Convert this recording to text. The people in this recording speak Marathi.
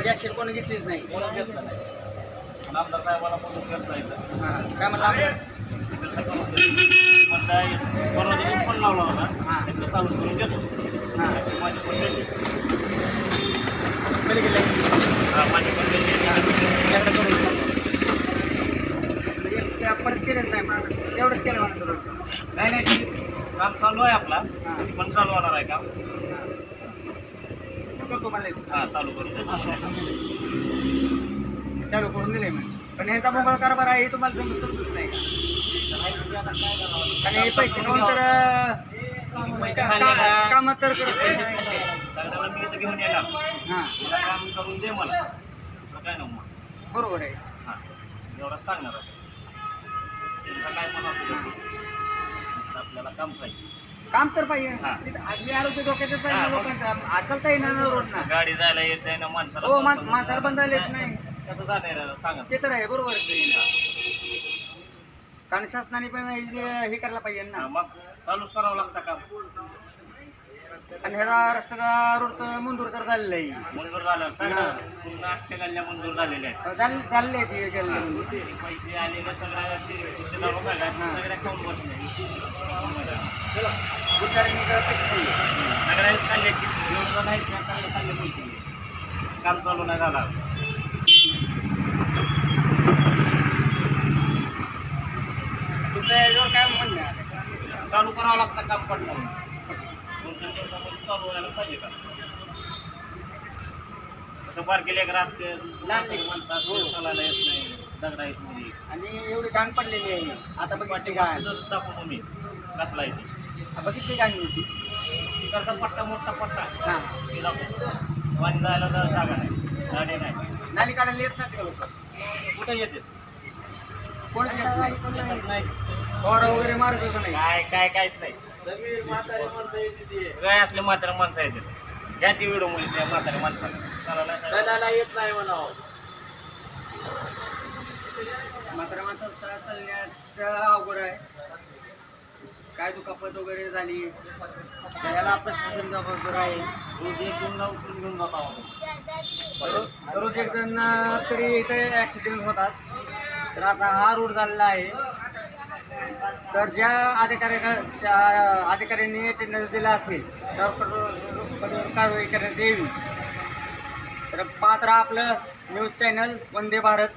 ऍक्शन कोणी घेतलीच नाही. कोणच घेतलं नाही. आमदार साहेबाला पण घेतला येतं. काय म्हणलं आमदार? परवा दिवशी पण लावला होता. त्याचं चालू करून घेतो. माझी पण गेली. माझी पण परत केलंच नाही मला, एवढंच केलं म्हणा. नाही काम चालू आहे आपला. पण चालू होणार आहे काम. करतो मला चालू करून चालू करून दिले म्हणजे. पण ह्याचा मोबाईल कारभार आहे हे तुम्हाला समजत नाही का? आणि हे पैसे कोण तर कामात तर करत पैसे मी इथं घेऊन येणार. काम करून दे मला. काय ना मग बरोबर आहे. एवढंच सांगणार आहे. काय पण असू आपल्याला काम पाहिजे. काम तर पाहिजे. आम्ही आरोग्य डोक्यातच पाहिजे लोकांचा. चालता येणार रोड ना, गाडी जायला येत नाही ना माणसाला. हो माणसाला बंद झालं येत नाही. कसं जाणार सांगा. ते तर आहे, बरोबर आहे. कारण शासनाने पण हे करायला पाहिजे ना. मग चालूच करावं लागतं काम. आणि ह्याला रस्त्याचा रोड तर मंजूर तर झालेलं आहे. मंजूर झालं सगळं. पूर्ण 8 गल्ल्या मंजूर झालेल्या आहेत. झाले ते गेले पैसे आलेले सगळ्या सगळ्या खाऊन बसले. सगळ्यांनी खाल्ले एवढं नाही खाल्ले पैसे. काम चालू नाही झाला. तुमचं काय म्हणणं चालू करावं लागतं काम पडलं. 2-3 दिवसामध्ये चालू व्हायला पाहिजे का. असं बारकेले एक रस्ते लहान माणसं चालायला येत नाही. दगडा येत नाही. आणि एवढी घाण पडलेली आहे. आता बघितली घाण दाखवतो मी कसला येते. बघितली घाण होती. तिकडचा पट्टा मोठा पट्टा ते दाखवतो. पाणी जायला जागा नाही. गाडी नाही. नाली काढायला येत नाही का लोक? कुठे येते कोण येत नाही. फवारा वगैरे मारत होतं नाही. काहीच नाही. काय असले म्हातारे माणसं येते. घ्या ती व्हिडिओ मध्ये त्या म्हातारे माणसाला येत नाही म्हणावं. म्हाताऱ्या माणसाला चालण्याचं अवघड आहे. काय दुखापत वगैरे झाली त्याला प्रशासन जबाबदार आहे. रोज 1-2 ला उचलून घेऊन जातो आपण. रोज 1 जण तरी इथे ॲक्सिडेंट होतात. तर आता हा रोड झालेला आहे. तर ज्या अधिकाऱ्यांनी टेंडर दिला असेल त्यावर कारवाई करण्यात यावी. तर पाहत राहा आपलं न्यूज चॅनल वंदे भारत.